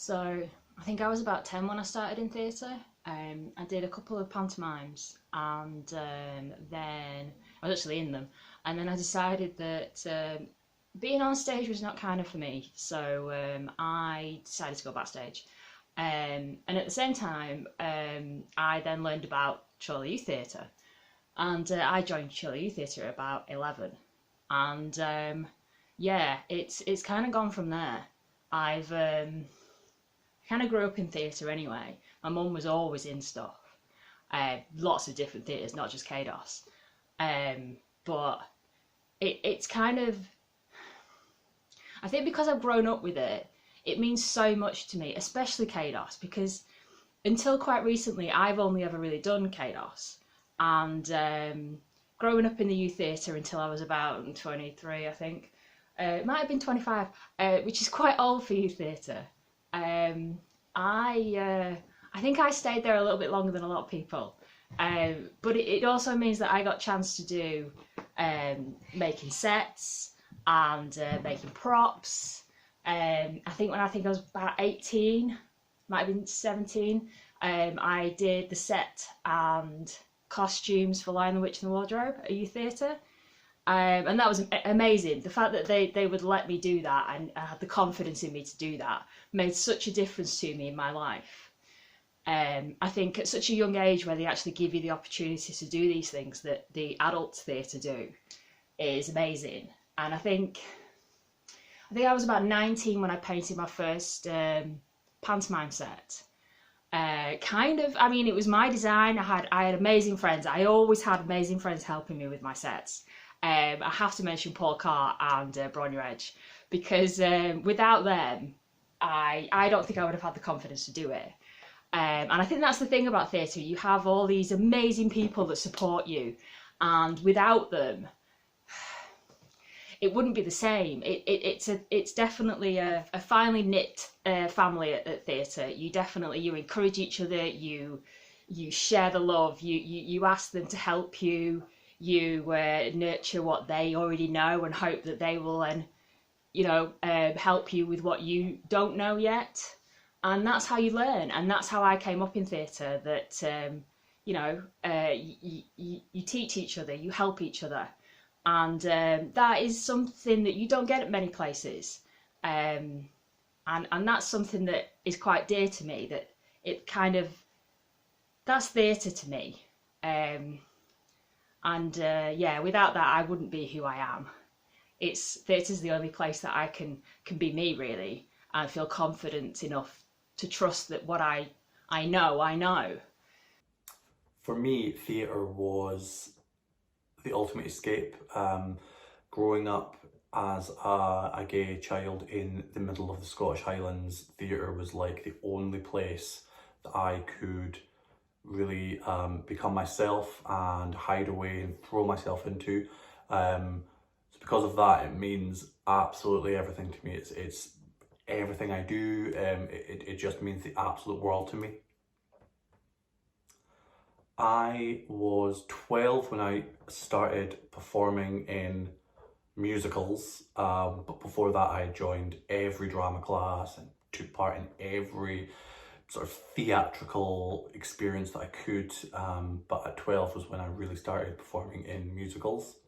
So I think I was about 10 when I started in theatre. I did a couple of pantomimes and then I was actually in them. And then I decided that being on stage was not kind of for me. So I decided to go backstage. And at the same time, I then learned about Chorley Youth Theatre. And I joined Chorley Youth Theatre at about 11. And yeah, it's kind of gone from there. I've kind of grew up in theatre anyway. My mum was always in stuff, lots of different theatres, not just CADOS. But it's kind of, I think because I've grown up with it, it means so much to me, especially CADOS, because until quite recently, I've only ever really done CADOS. And growing up in the youth theatre until I was about 23, I think, it might have been 25, which is quite old for youth theatre. I think I stayed there a little bit longer than a lot of people, but it also means that I got a chance to do making sets and making props. I think I was about 18, might have been 17, I did the set and costumes for Lion the Witch and the Wardrobe at youth theatre. And that was amazing. The fact that they would let me do that and had the confidence in me to do that made such a difference to me in my life. I think at such a young age where they actually give you the opportunity to do these things that the adult theatre do is amazing. And I think I was about 19 when I painted my first pantomime set. It was my design. I had amazing friends. I always had amazing friends helping me with my sets. I have to mention Paul Carr and Ceire Edge, because without them, I don't think I would have had the confidence to do it. And I think that's the thing about theatre. You have all these amazing people that support you, and without them, it wouldn't be the same. It's definitely a finely knit family at theatre. You encourage each other. You share the love. You ask them to help you. You nurture what they already know and hope that they will then, help you with what you don't know yet. And that's how you learn. And that's how I came up in theatre, that, you teach each other, you help each other. And that is something that you don't get at many places. And that's something that is quite dear to me, that that's theatre to me. Without that, I wouldn't be who I am. Theatre's the only place that I can be me, really, and feel confident enough to trust that what I know. For me, theatre was the ultimate escape. Growing up as a gay child in the middle of the Scottish Highlands, theatre was like the only place that I could really become myself and hide away and throw myself into. So because of that, it means absolutely everything to me. It's everything I do. It just means the absolute world to me. I was 12 when I started performing in musicals, but before that I joined every drama class and took part in every sort of theatrical experience that I could, but at 12 was when I really started performing in musicals.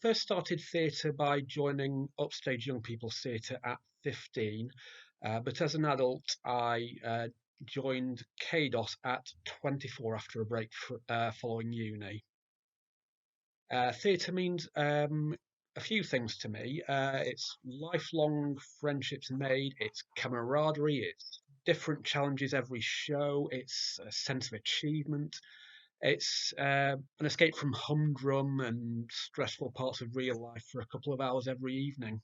First started theatre by joining Upstage Young People's Theatre at 15, but as an adult I joined CADOS at 24 after a break following uni. Theatre means a few things to me. It's lifelong friendships made, it's camaraderie, it's different challenges every show, it's a sense of achievement, it's an escape from humdrum and stressful parts of real life for a couple of hours every evening.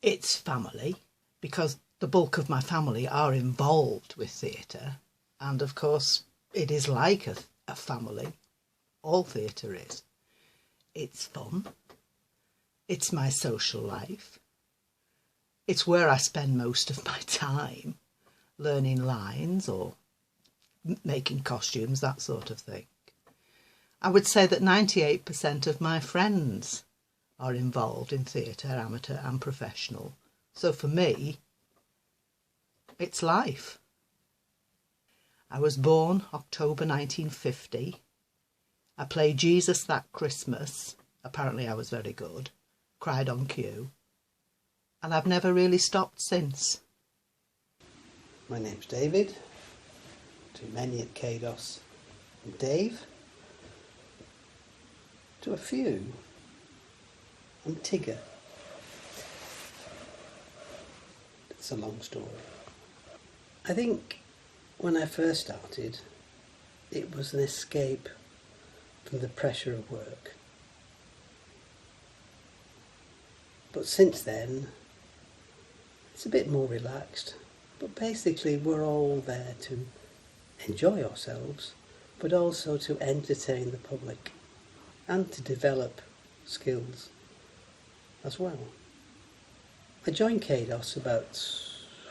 It's family, because the bulk of my family are involved with theatre, and of course it is like a family. All theatre is. It's fun. It's my social life. It's where I spend most of my time, learning lines or making costumes, that sort of thing. I would say that 98% of my friends are involved in theatre, amateur and professional. So for me, It's life. I was born October 1950. I played Jesus that Christmas. Apparently I was very good. Cried on cue. And I've never really stopped since. My name's David. To many at CADOS, I'm Dave. To a few, I'm Tigger. It's a long story. I think when I first started, it was an escape from the pressure of work. But since then, it's a bit more relaxed. But basically, we're all there to enjoy ourselves, but also to entertain the public and to develop skills as well. I joined CADOS about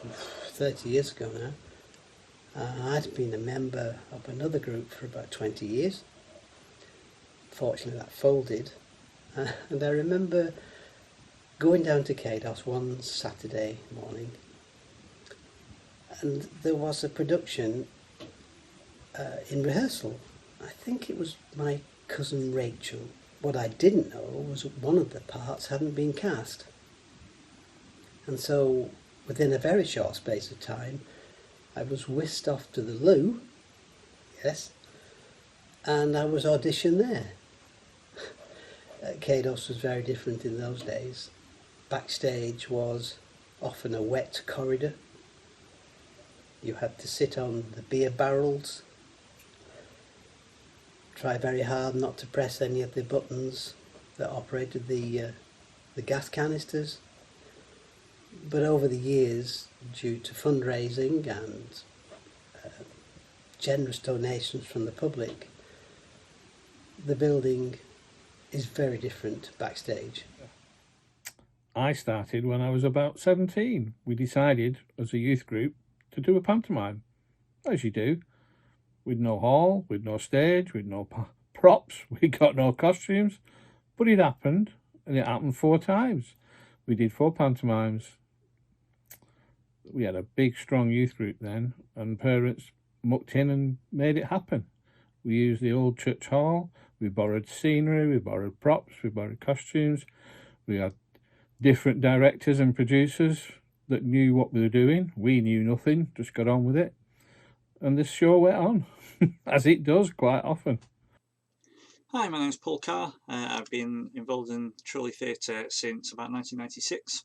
30 years ago now. I'd been a member of another group for about 20 years. Fortunately that folded, and I remember going down to CADOS one Saturday morning, and there was a production in rehearsal. I think it was my cousin Rachel. What I didn't know was that one of the parts hadn't been cast. And so, within a very short space of time, I was whisked off to the loo, yes, and I was auditioned there. CADOS was very different in those days. Backstage was often a wet corridor. You had to sit on the beer barrels, try very hard not to press any of the buttons that operated the gas canisters. But over the years, due to fundraising and generous donations from the public, the building is very different backstage. I started when I was about 17. We decided as a youth group to do a pantomime, as you do. We'd no hall, we'd no stage, we'd no props, we got no costumes, but it happened, and it happened 4 times. We did 4 pantomimes. We had a big, strong youth group then, and parents mucked in and made it happen. We used the old church hall, we borrowed scenery, we borrowed props, we borrowed costumes. We had different directors and producers that knew what we were doing. We knew nothing, just got on with it. And this show went on, as it does quite often. Hi, my name's Paul Carr. I've been involved in Chorley Theatre since about 1996.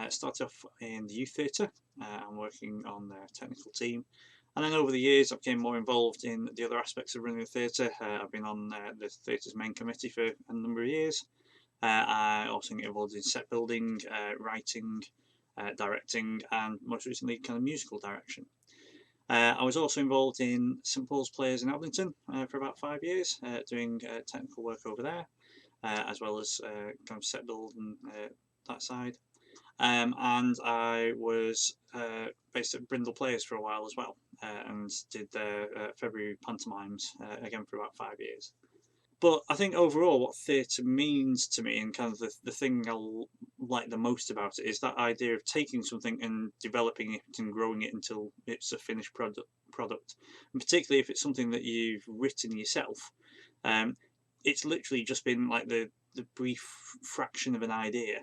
Started off in the Youth Theatre. I'm working on their technical team. And then over the years, I became more involved in the other aspects of running the theatre. I've been on the theatre's main committee for a number of years. I also get involved in set building, writing, directing, and most recently kind of musical direction. I was also involved in St Paul's Players in Abington for about 5 years, doing technical work over there, as well as kind of set build and that side. And I was based at Brindle Players for a while as well, and did their February pantomimes again for about 5 years. But I think overall what theatre means to me, and kind of the thing I like the most about it, is that idea of taking something and developing it and growing it until it's a finished product. And particularly if it's something that you've written yourself, it's literally just been like the brief fraction of an idea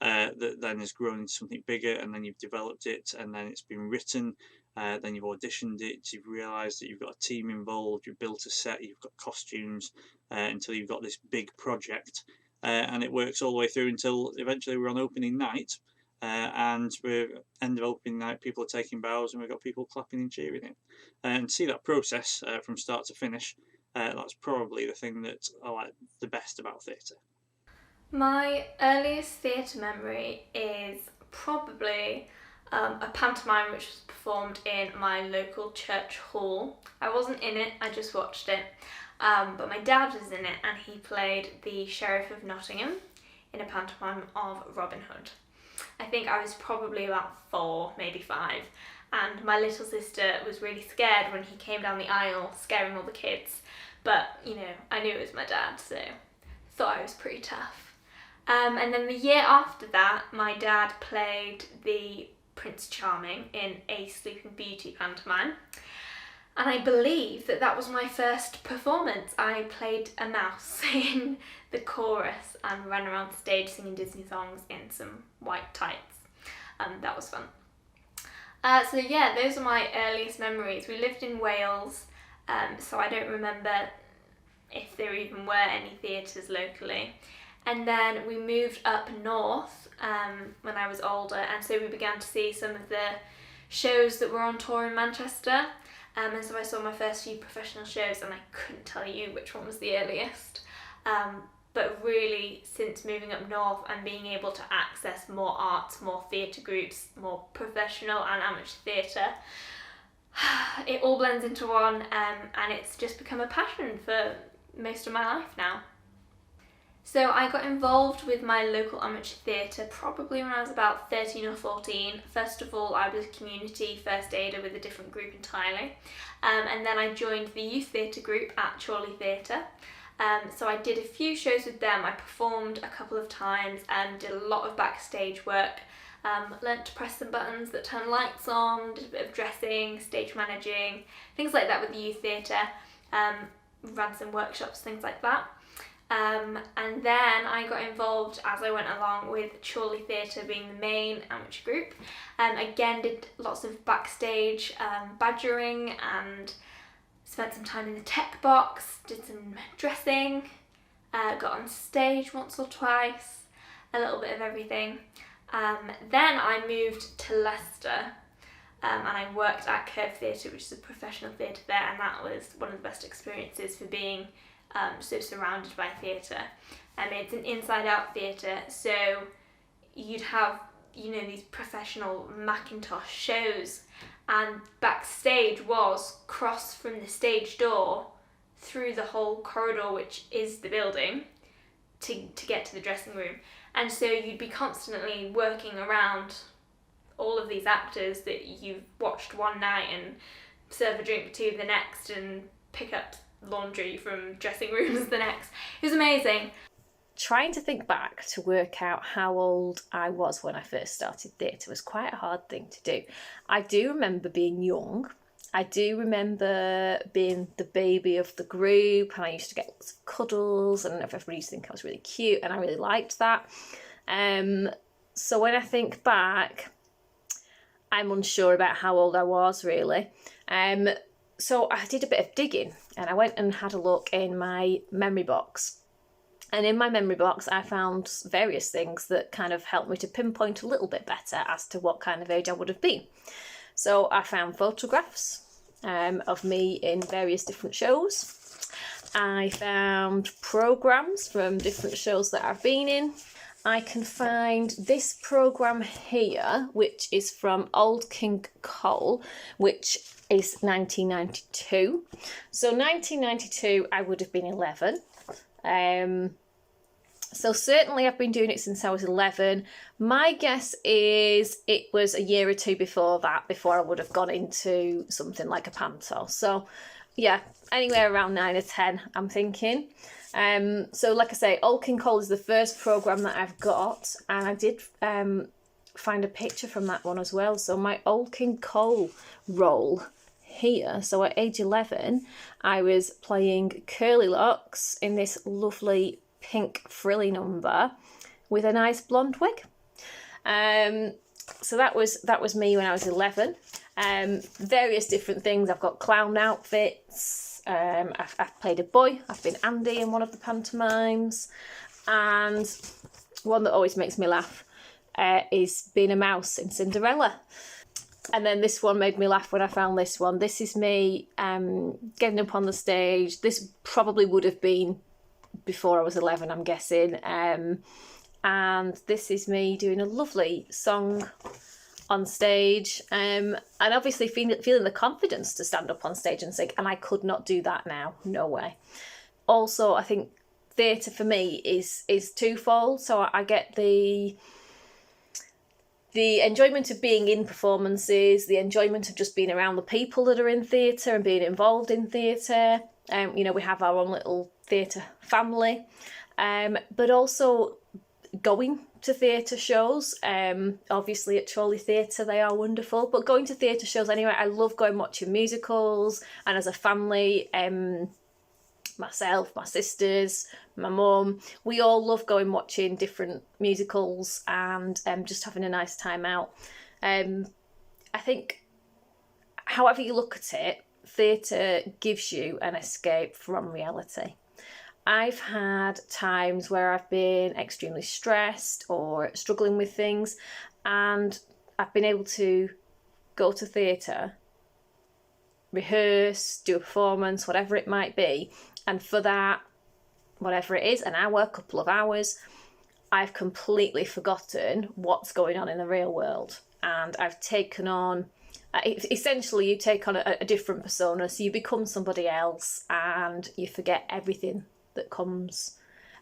that then has grown into something bigger, and then you've developed it, and then it's been written, then you've auditioned it, you've realised that you've got a team involved, you've built a set, you've got costumes, until you've got this big project, and it works all the way through until eventually we're on opening night, and we're end of opening night, people are taking bows, and we've got people clapping and cheering it, and see that process from start to finish. That's probably the thing that I like the best about theatre. My earliest theatre memory is probably a pantomime which was performed in my local church hall. I wasn't in it, I just watched it, but my dad was in it, and he played the Sheriff of Nottingham in a pantomime of Robin Hood. I think I was probably about 4, maybe 5, and my little sister was really scared when he came down the aisle scaring all the kids, but you know, I knew it was my dad, so I thought I was pretty tough. And then the year after that, my dad played the Prince Charming in a Sleeping Beauty pantomime. And I believe that that was my first performance. I played a mouse in the chorus and ran around the stage singing Disney songs in some white tights. That was fun. So yeah, those are my earliest memories. We lived in Wales, so I don't remember if there even were any theatres locally. And then we moved up north when I was older, and so we began to see some of the shows that were on tour in Manchester. And so I saw my first few professional shows, and I couldn't tell you which one was the earliest. But really, since moving up north and being able to access more arts, more theatre groups, more professional and amateur theatre, it all blends into one, and it's just become a passion for most of my life now. So I got involved with my local amateur theatre probably when I was about 13 or 14. First of all, I was community first aider with a different group entirely, and then I joined the youth theatre group at Chorley Theatre. So I did a few shows with them. I performed a couple of times and did a lot of backstage work. Learnt to press some buttons that turn lights on, did a bit of dressing, stage managing, things like that with the youth theatre. Ran some workshops, things like that. And then I got involved as I went along with Chorley Theatre being the main amateur group. Again, did lots of backstage badgering and spent some time in the tech box, did some dressing, got on stage once or twice, a little bit of everything. Then I moved to Leicester and I worked at Curve Theatre, which is a professional theatre there, and that was one of the best experiences for being so surrounded by theatre. It's an inside-out theatre, so you'd have, you know, these professional Macintosh shows, and backstage was crossed from the stage door through the whole corridor, which is the building, to get to the dressing room. And so you'd be constantly working around all of these actors that you've watched one night and serve a drink to the next and pick up laundry from dressing rooms the next. It was amazing. Trying to think back to work out how old I was when I first started theatre was quite a hard thing to do. I do remember being young. I do remember being the baby of the group, and I used to get lots of cuddles, and everybody used to think I was really cute, and I really liked that. So when I think back, I'm unsure about how old I was really. So I did a bit of digging, and I went and had a look in my memory box. And in my memory box, I found various things that kind of helped me to pinpoint a little bit better as to what kind of age I would have been. So I found photographs of me in various different shows. I found programmes from different shows that I've been in. I can find this programme here, which is from Old King Cole, which is 1992. So 1992, I would have been 11. So certainly I've been doing it since I was 11. My guess is it was a year or two before that, before I would have gone into something like a panto. So yeah, anywhere around 9 or 10, I'm thinking. So like I say, Old King Cole is the first programme that I've got, and I did find a picture from that one as well. So my Old King Cole role here, so at age 11, I was playing Curly Locks in this lovely pink frilly number with a nice blonde wig. So that was me when I was 11. Various different things. I've got clown outfits. I've played a boy. I've been Andy in one of the pantomimes, and one that always makes me laugh is being a mouse in Cinderella. And then this one made me laugh when I found this one. This is me getting up on the stage. This probably would have been before I was 11, I'm guessing. And this is me doing a lovely song on stage. And obviously feeling the confidence to stand up on stage and sing. And I could not do that now. No way. Also, I think theatre for me is twofold. So I get the enjoyment of being in performances, the enjoyment of just being around the people that are in theatre and being involved in theatre. You know, we have our own little theatre family. But also going to theatre shows. Obviously at Chorley Theatre they are wonderful, but going to theatre shows anyway, I love going watching musicals, and as a family, myself, my sisters, my mum, we all love going watching different musicals and just having a nice time out. I think, however you look at it, theatre gives you an escape from reality. I've had times where I've been extremely stressed or struggling with things, and I've been able to go to theatre, rehearse, do a performance, whatever it might be, and for that, whatever it is, an hour, a couple of hours, I've completely forgotten what's going on in the real world, and I've taken on, essentially you take on a different persona, so you become somebody else and you forget everything that comes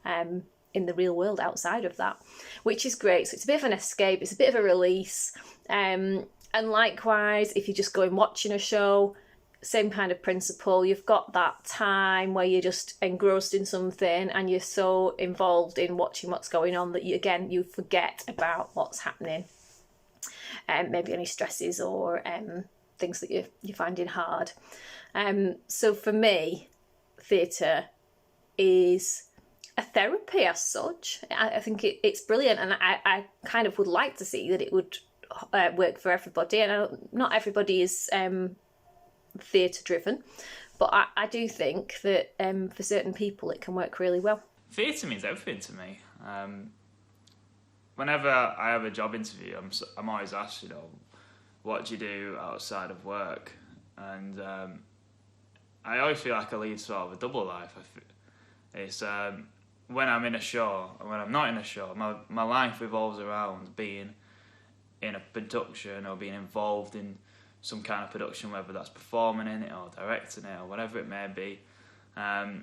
in the real world outside of that, which is great. So it's a bit of an escape, it's a bit of a release, and likewise if you're just going watching a show, same kind of principle. You've got that time where you're just engrossed in something and you're so involved in watching what's going on that you forget about what's happening, and maybe any stresses or things that you're finding hard. So for me, theatre is a therapy as such. I think it's brilliant, and I kind of would like to see that it would work for everybody. And not everybody is theatre driven, but I do think that for certain people it can work really well. Theatre means everything to me. Whenever I have a job interview, I'm always asked, what do you do outside of work? And I always feel like I lead sort of a double life. It's when I'm in a show and when I'm not in a show, my life revolves around being in a production or being involved in some kind of production, whether that's performing in it or directing it or whatever it may be. My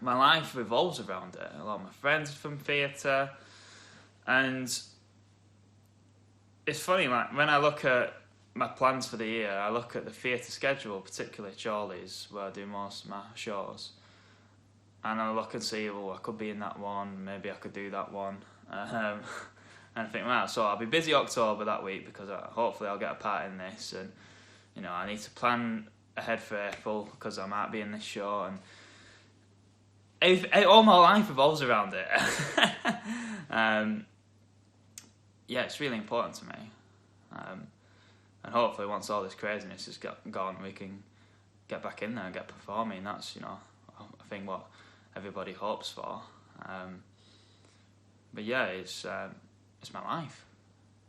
life revolves around it. A lot of my friends are from theatre, and it's funny, like when I look at my plans for the year, I look at the theatre schedule, particularly Chorley's, where I do most of my shows, and I look and see, I could be in that one, maybe I could do that one, and I think, wow, so I'll be busy October that week because hopefully I'll get a part in this, and I need to plan ahead for April because I might be in this show, and all my life revolves around it. Yeah, it's really important to me, and hopefully once all this craziness has gone, we can get back in there and get performing. That's I think what everybody hopes for. But yeah, it's my life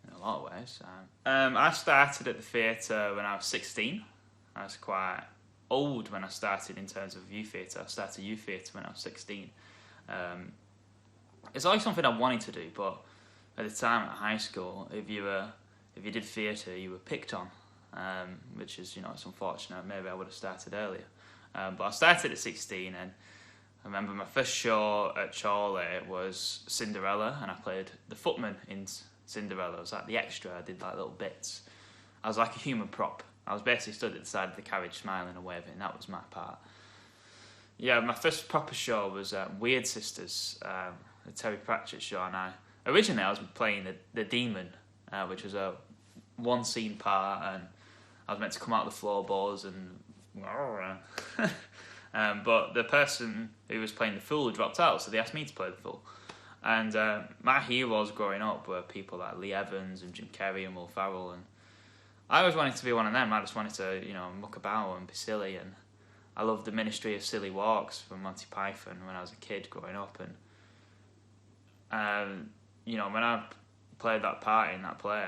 in a lot of ways. I started at the theatre when I was 16. I was quite old when I started in terms of youth theatre. I started youth theatre when I was 16. It's always something I wanted to do, but at the time at high school, if you did theatre, you were picked on, which is it's unfortunate. Maybe I would have started earlier, but I started at 16, and I remember my first show at Chorley was Cinderella, and I played the footman in Cinderella. I was like the extra. I did like little bits. I was like a human prop. I was basically stood at the side of the carriage smiling and waving, and that was my part. Yeah, my first proper show was Weird Sisters, the Terry Pratchett show, and originally I was playing the demon, which was a one scene part, and I was meant to come out of the floorboards and but the person who was playing the fool dropped out, so they asked me to play the fool. And my heroes growing up were people like Lee Evans and Jim Carrey and Will Ferrell, and I always wanted to be one of them. I just wanted to muck about and be silly, and I loved the Ministry of Silly Walks from Monty Python when I was a kid growing up, and when I played that part in that play,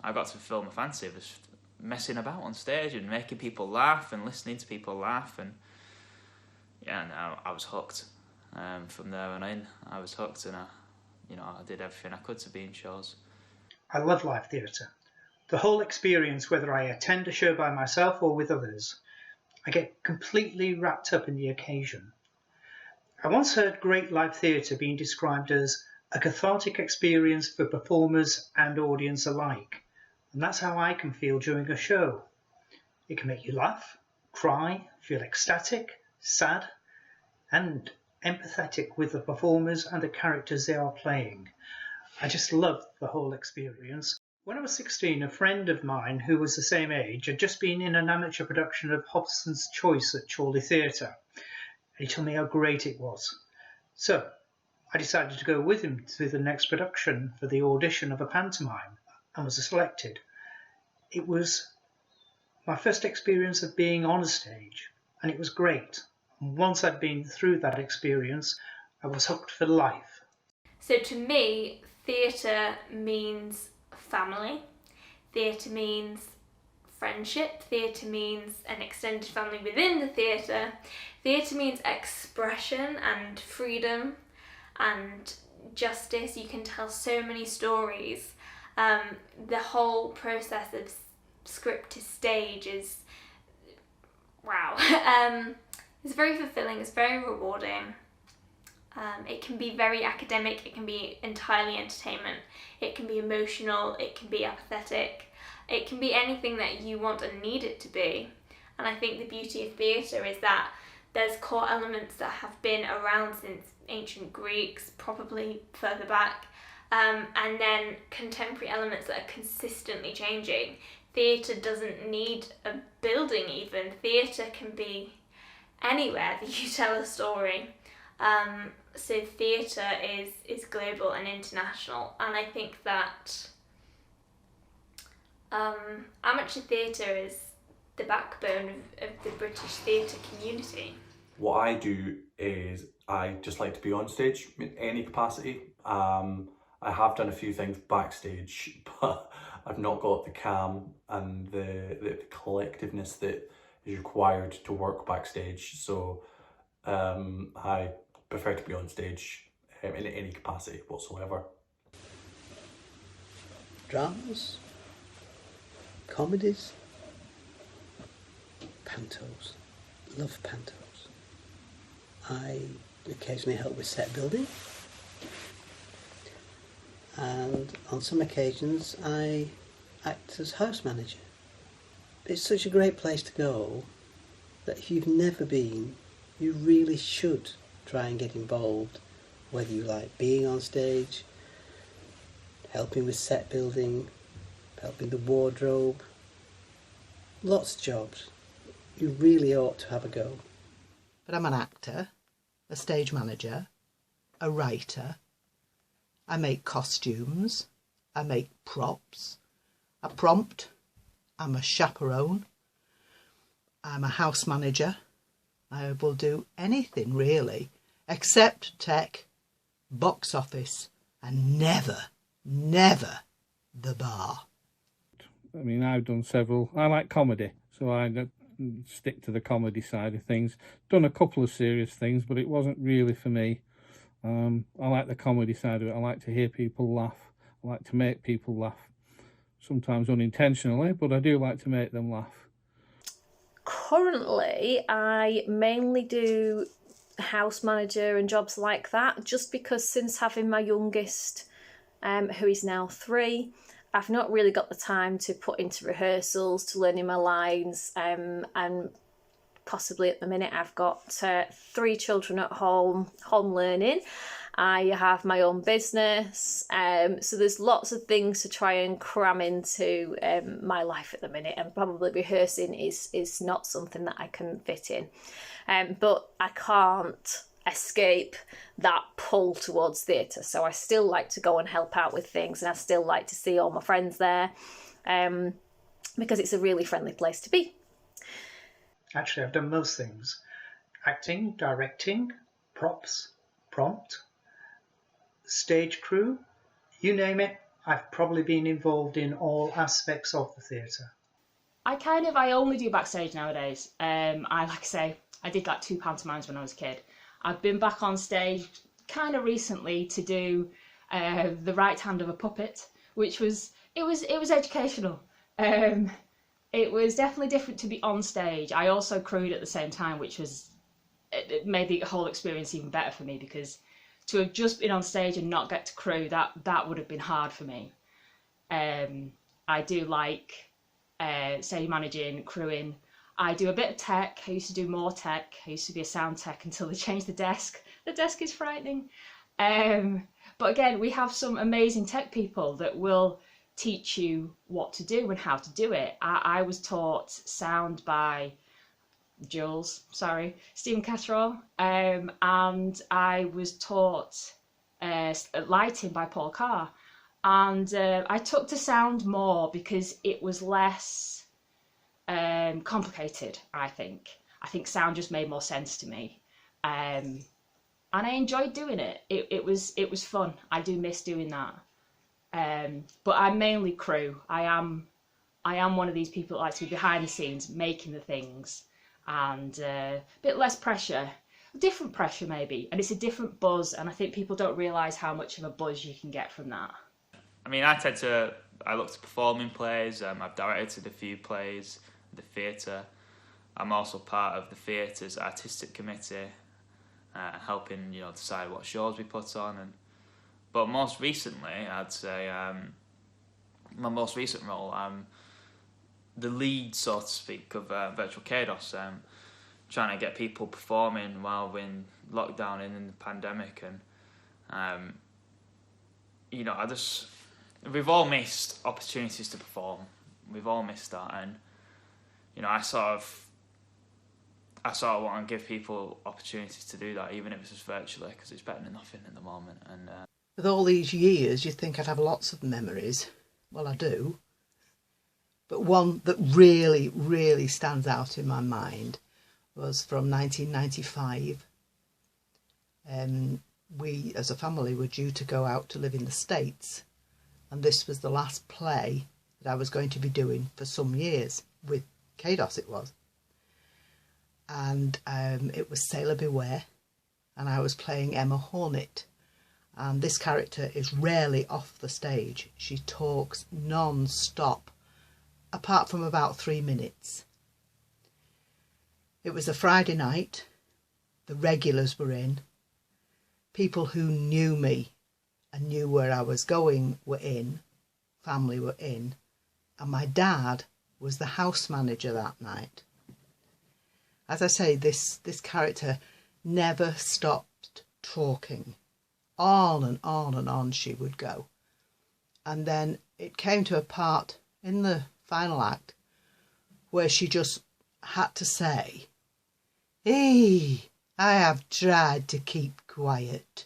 I got to fulfill my fancy of just messing about on stage and making people laugh and listening to people laugh, and I was hooked. From there on in, I was hooked, and I did everything I could to be in shows. I love live theatre. The whole experience, whether I attend a show by myself or with others, I get completely wrapped up in the occasion. I once heard great live theatre being described as a cathartic experience for performers and audience alike, and that's how I can feel during a show. It can make you laugh, cry, feel ecstatic, sad, and empathetic with the performers and the characters they are playing. I just loved the whole experience. When I was 16, a friend of mine who was the same age had just been in an amateur production of Hobson's Choice at Chorley Theatre. He told me how great it was. So I decided to go with him to the next production for the audition of a pantomime and was selected. It was my first experience of being on a stage, and it was great. And once I'd been through that experience, I was hooked for life. So to me, theatre means family, theatre means friendship, theatre means an extended family within the theatre, theatre means expression and freedom and justice. You can tell so many stories. The whole process of script to stage is, wow. It's very fulfilling, it's very rewarding. It can be very academic, it can be entirely entertainment, it can be emotional, it can be apathetic, it can be anything that you want and need it to be. And I think the beauty of theatre is that there's core elements that have been around since ancient Greeks, probably further back, and then contemporary elements that are consistently changing. Theatre doesn't need a building even. Theatre can be anywhere that you tell a story. So theatre is global and international, and I think that amateur theatre is the backbone of the British theatre community. What I do is I just like to be on stage in any capacity. I have done a few things backstage, but I've not got the calm and the collectiveness that is required to work backstage. So I prefer to be on stage in any capacity whatsoever. Dramas, comedies, pantos. Love pantos. I occasionally help with set building, and on some occasions I act as house manager. It's such a great place to go that if you've never been, you really should try and get involved, whether you like being on stage, helping with set building, helping the wardrobe, lots of jobs. You really ought to have a go. But I'm an actor, a stage manager, a writer. I make costumes, I make props, I prompt, I'm a chaperone, I'm a house manager. I will do anything really, except tech, box office, and never the bar. I mean, I've done several. I like comedy, so I stick to the comedy side of things. Done a couple of serious things, but it wasn't really for me. I like the comedy side of it. I like to hear people laugh. I like to make people laugh. Sometimes unintentionally, but I do like to make them laugh. Currently, I mainly do house manager and jobs like that, just because since having my youngest, who is now 3, I've not really got the time to put into rehearsals, to learning my lines, and possibly at the minute I've got 3 children at home learning. I have my own business, so there's lots of things to try and cram into my life at the minute, and probably rehearsing is not something that I can fit in. But I can't escape that pull towards theatre, so I still like to go and help out with things, and I still like to see all my friends there, because it's a really friendly place to be. Actually, I've done most things. Acting, directing, props, prompt, stage crew, you name it, I've probably been involved in all aspects of the theatre. I only do backstage nowadays. Like I say, I did like 2 pantomimes when I was a kid. I've been back on stage kind of recently to do the right hand of a puppet, which was educational. It was definitely different to be on stage. I also crewed at the same time, which it made the whole experience even better for me, because to have just been on stage and not get to crew, that would have been hard for me. I do like stage managing, crewing. I do a bit of tech. I used to do more tech. I used to be a sound tech until they changed the desk. The desk is frightening. But again, we have some amazing tech people that will teach you what to do and how to do it. I was taught sound by Stephen Catterall, and I was taught lighting by Paul Carr. And I took to sound more because it was less complicated, I think. I think sound just made more sense to me. And I enjoyed doing it. It was fun. I do miss doing that. But I'm mainly crew. I am one of these people that like to be behind the scenes, making the things, and a bit less pressure, different pressure maybe, and it's a different buzz. And I think people don't realise how much of a buzz you can get from that. I mean, I look to performing plays. I've directed a few plays at the theatre. I'm also part of the theatre's artistic committee, helping decide what shows we put on. But most recently, I'd say my most recent role, I'm the lead, so to speak, of Virtual CADOS, trying to get people performing while we're in lockdown and in the pandemic. And we've all missed opportunities to perform. We've all missed that, and I sort of want to give people opportunities to do that, even if it's just virtually, because it's better than nothing at the moment. And with all these years, you'd think I'd have lots of memories. Well, I do. But one that really, really stands out in my mind was from 1995. We, as a family, were due to go out to live in the States. And this was the last play that I was going to be doing for some years. With CADOS it was. And it was Sailor Beware. And I was playing Emma Hornet. And this character is rarely off the stage. She talks non-stop, apart from about 3 minutes. It was a Friday night. The regulars were in. People who knew me and knew where I was going were in. Family were in. And my dad was the house manager that night. As I say, this character never stopped talking. On and on and on she would go. And then it came to a part in the final act where she just had to say, "Hey, I have tried to keep quiet."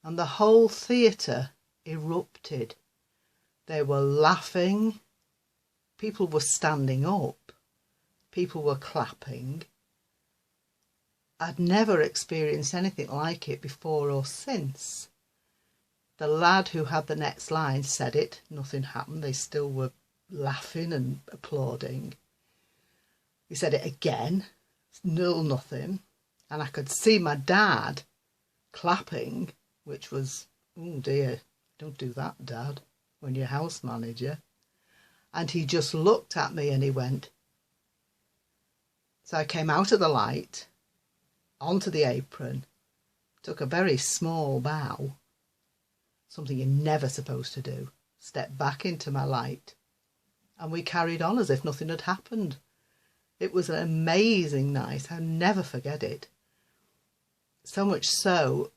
And the whole theatre erupted. They were laughing. People were standing up. People were clapping. I'd never experienced anything like it before or since. The lad who had the next line said it. Nothing happened. They still were laughing and applauding. He said it again. Still nothing. And I could see my dad clapping, which was, oh dear, don't do that, Dad, when you're house manager. And he just looked at me and he went. So I came out of the light, onto the apron, took a very small bow, something you're never supposed to do, stepped back into my light, and we carried on as if nothing had happened. It was an amazing night. I'll never forget it. So much so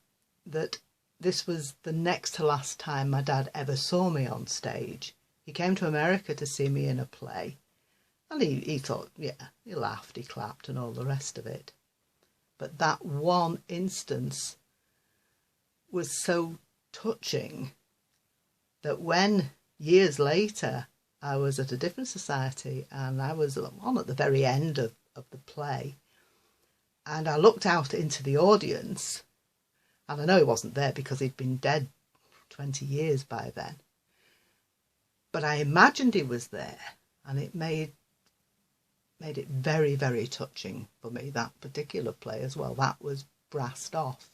that this was the next to last time my dad ever saw me on stage. He came to America to see me in a play, and he thought, yeah, he laughed, he clapped and all the rest of it. But that one instance was so touching that when, years later, I was at a different society and I was on at the very end of the play, and I looked out into the audience, and I know he wasn't there because he'd been dead 20 years by then, but I imagined he was there, and it made it very, very touching for me, that particular play as well. That was brassed off.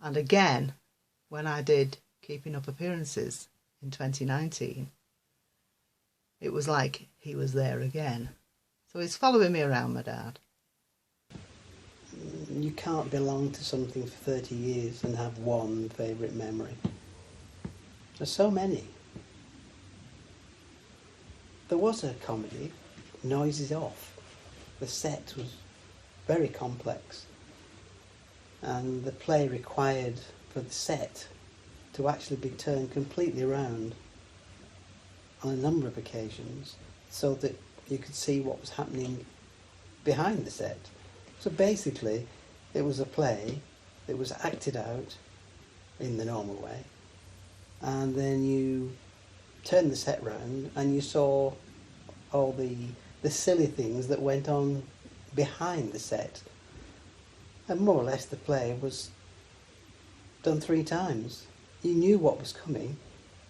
And again, when I did Keeping Up Appearances in 2019, it was like he was there again. So he's following me around, my dad. You can't belong to something for 30 years and have one favourite memory. There's so many. There was a comedy, Noises Off. The set was very complex. and the play required for the set to actually be turned completely around on a number of occasions so that you could see what was happening behind the set. So basically it was a play that was acted out in the normal way, and then you turned the set round and you saw all the silly things that went on behind the set. And more or less the play was done 3 times. You knew what was coming,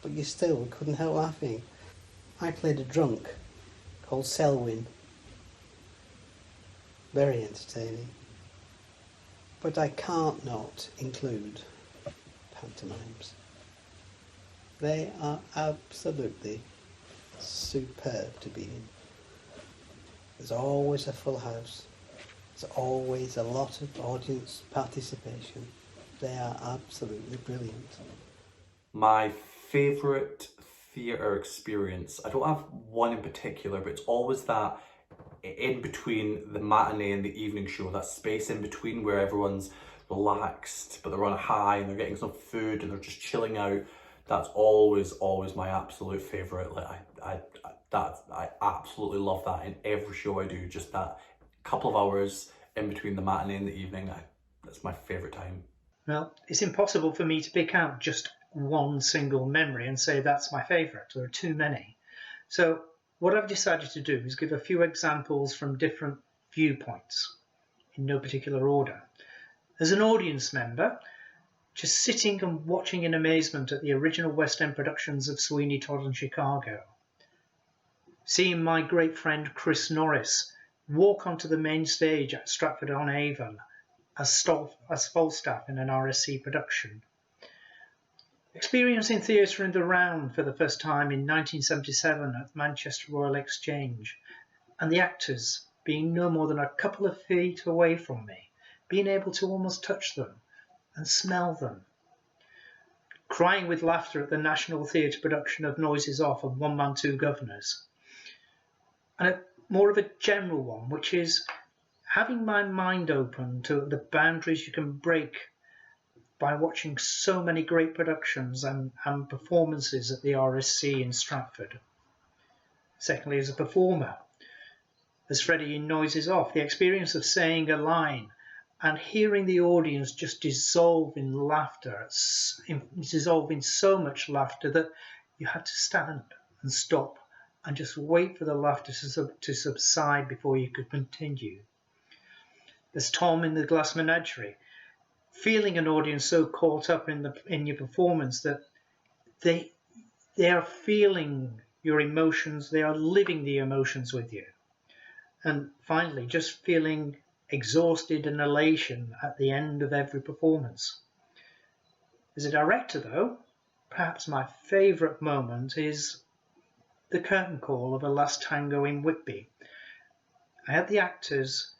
but you still couldn't help laughing. I played a drunk called Selwyn. Very entertaining. But I can't not include pantomimes. They are absolutely superb to be in. There's always a full house. There's always a lot of audience participation. They are absolutely brilliant. My favourite theatre experience, I don't have one in particular, but it's always that in between the matinee and the evening show, that space in between where everyone's relaxed but they're on a high and they're getting some food and they're just chilling out. That's always my absolute favourite. Like I absolutely love that in every show I do. Just that couple of hours in between the matinee and the evening, that's my favourite time. Well, it's impossible for me to pick out just one single memory and say that's my favourite. There are too many. So what I've decided to do is give a few examples from different viewpoints, in no particular order. As an audience member, just sitting and watching in amazement at the original West End productions of Sweeney Todd and Chicago. Seeing my great friend Chris Norris walk onto the main stage at Stratford-on-Avon as Falstaff in an RSC production. Experiencing theatre in the round for the first time in 1977 at Manchester Royal Exchange, and the actors being no more than a couple of feet away from me, being able to almost touch them and smell them. Crying with laughter at the National Theatre production of Noises Off and One Man Two Governors. And more of a general one, which is having my mind open to the boundaries you can break by watching so many great productions and performances at the RSC in Stratford. Secondly, as a performer, as Freddie in Noises Off, the experience of saying a line and hearing the audience just dissolve in laughter, dissolve in so much laughter that you had to stand and stop and just wait for the laughter to subside before you could continue. There's Tom in The Glass Menagerie, feeling an audience so caught up in your performance that they are feeling your emotions, they are living the emotions with you. And finally, just feeling exhausted and elation at the end of every performance. As a director though, perhaps my favourite moment is the curtain call of A Last Tango in Whitby. I had the actors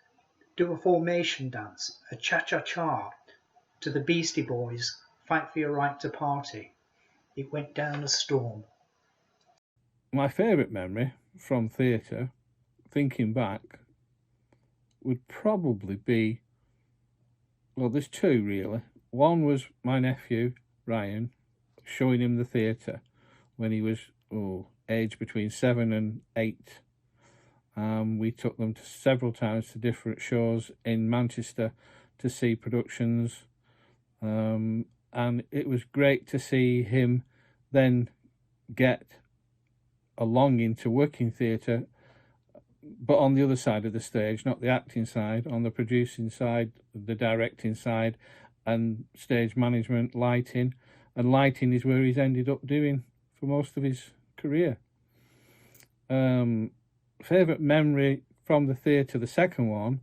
do a formation dance, a cha-cha-cha, to the Beastie Boys' Fight for Your Right to Party. It went down a storm. My favourite memory from theatre, thinking back, would probably be, well, there's two really. One was my nephew, Ryan, showing him the theatre when he was, aged between 7 and 8. We took them several times to different shows in Manchester to see productions. And it was great to see him then get a longing to work in theatre, but on the other side of the stage, not the acting side, on the producing side, the directing side, and stage management, lighting. And lighting is where he's ended up doing for most of his career. Favourite memory from the theatre, the second one,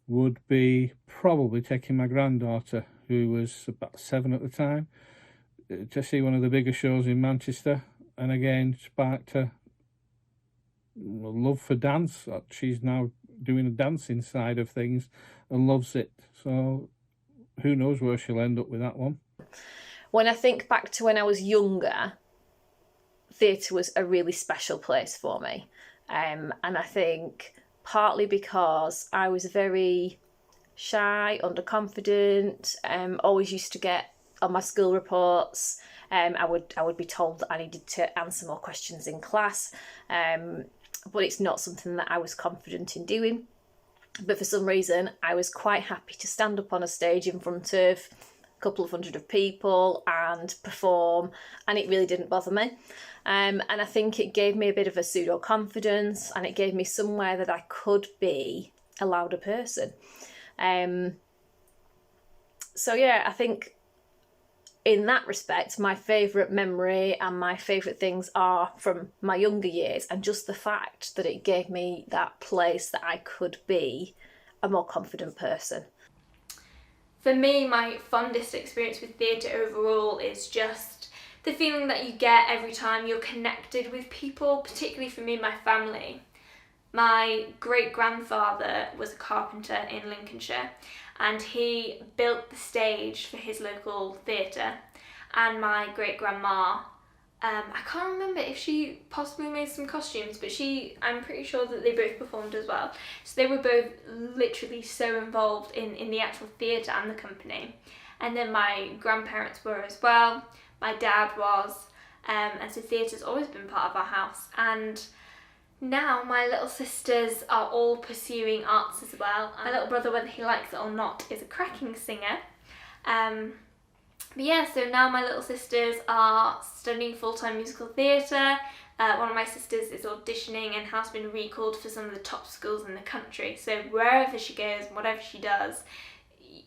would be probably taking my granddaughter, who was about 7 at the time, to see one of the bigger shows in Manchester, and again sparked her love for dance. She's now doing a dancing side of things and loves it. So who knows where she'll end up with that one. When I think back to when I was younger, theatre was a really special place for me. And I think partly because I was a very shy, underconfident, always used to get on my school reports, I would be told that I needed to answer more questions in class, but it's not something that I was confident in doing. But for some reason, I was quite happy to stand up on a stage in front of a couple of hundred of people and perform, and it really didn't bother me. And I think it gave me a bit of a pseudo confidence, and it gave me somewhere that I could be a louder person. So yeah, I think in that respect, my favourite memory and my favourite things are from my younger years, and just the fact that it gave me that place that I could be a more confident person. For me, my fondest experience with theatre overall is just the feeling that you get every time you're connected with people, particularly for me and my family. My great-grandfather was a carpenter in Lincolnshire, and he built the stage for his local theatre. And my great-grandma, I can't remember if she possibly made some costumes, but I'm pretty sure that they both performed as well. So they were both literally so involved in the actual theatre and the company. And then my grandparents were as well, my dad was, and so theatre's always been part of our house. And now my little sisters are all pursuing arts as well. My little brother, whether he likes it or not, is a cracking singer. But yeah, so now my little sisters are studying full-time musical theatre. One of my sisters is auditioning and has been recalled for some of the top schools in the country. So wherever she goes and whatever she does,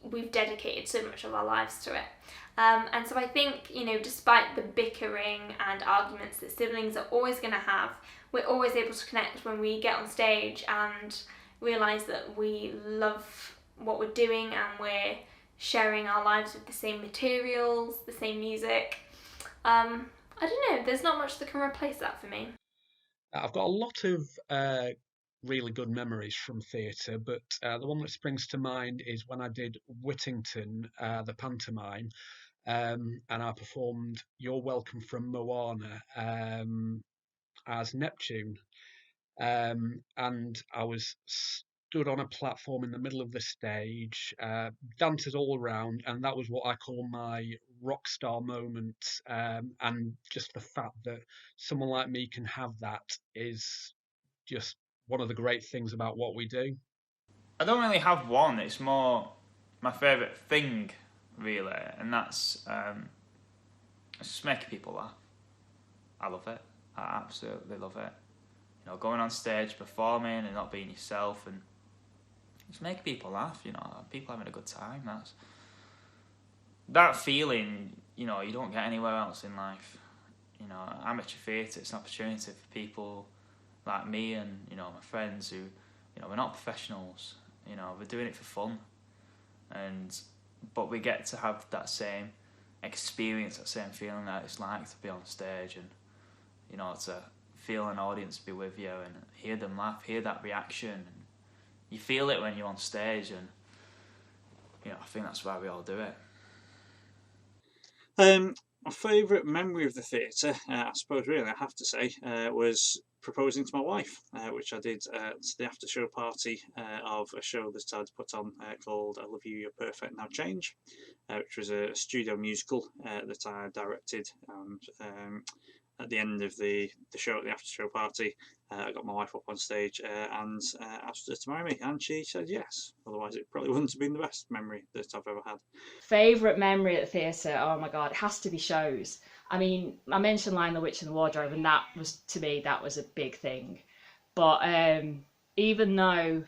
we've dedicated so much of our lives to it. And so I think, you know, despite the bickering and arguments that siblings are always going to have, we're always able to connect when we get on stage and realise that we love what we're doing and we're sharing our lives with the same materials, the same music. I don't know, there's not much that can replace that for me. I've got a lot of really good memories from theatre, but the one that springs to mind is when I did Whittington, the pantomime, and I performed You're Welcome from Moana as Neptune. And I was stood on a platform in the middle of the stage, dancers all around, and that was what I call my rock star moment. And just the fact that someone like me can have that is just one of the great things about what we do. I don't really have one, it's more my favourite thing, really, and that's just making people laugh. I love it. I absolutely love it. You know, going on stage, performing and not being yourself and just making people laugh, you know, people having a good time. That feeling, you know, you don't get anywhere else in life. You know, amateur theatre, it's an opportunity for people like me and, you know, my friends who, you know, we're not professionals, you know, we're doing it for fun. But we get to have that same experience, that same feeling that it's like to be on stage and, you know, to feel an audience be with you and hear them laugh, hear that reaction. And you feel it when you're on stage, and, you know, I think that's why we all do it. My favourite memory of the theatre, I suppose really I have to say, was proposing to my wife, which I did at the after show party of a show that I'd put on called I Love You, You're Perfect, Now Change, which was a studio musical that I directed. And at the end of the show, at the after show party, I got my wife up on stage and asked her to marry me, and she said yes. Otherwise it probably wouldn't have been the best memory that I've ever had. Favourite memory at the theatre, oh my god, it has to be shows. I mean, I mentioned Lion, the Witch and the Wardrobe, and that was, to me, that was a big thing. But even though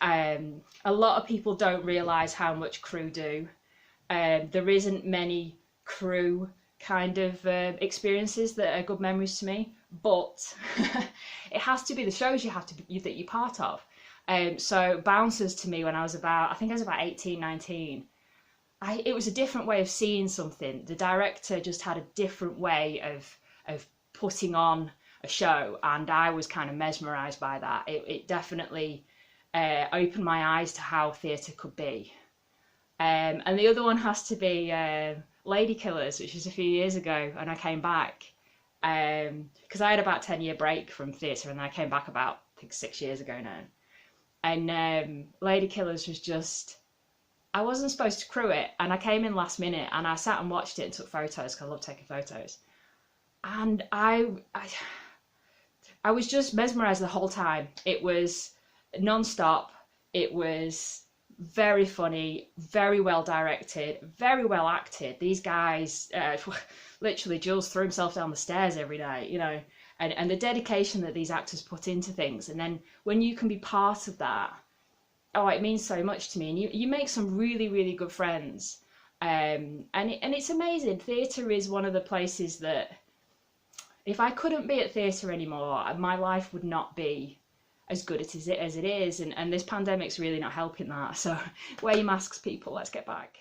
a lot of people don't realise how much crew do, there isn't many crew kind of experiences that are good memories to me, but it has to be the shows that you're part of. So Bouncers, to me, when I was about 18, 19, it was a different way of seeing something. The director just had a different way of putting on a show, and I was kind of mesmerised by that. It definitely opened my eyes to how theatre could be. And the other one has to be Lady Killers, which was a few years ago, and I came back because I had about a 10-year break from theatre, and I came back about, I think, 6 years ago now. And Lady Killers was just, I wasn't supposed to crew it, and I came in last minute and I sat and watched it and took photos because I love taking photos. And I was just mesmerised the whole time. It was non-stop. It was very funny, very well directed, very well acted. These guys, literally, Jules threw himself down the stairs every day, you know, and the dedication that these actors put into things. And then when you can be part of that, oh, it means so much to me. And you make some really, really good friends. And it's amazing. Theatre is one of the places that, if I couldn't be at theatre anymore, my life would not be as good as it is. And this pandemic's really not helping that. So wear your masks, people. Let's get back.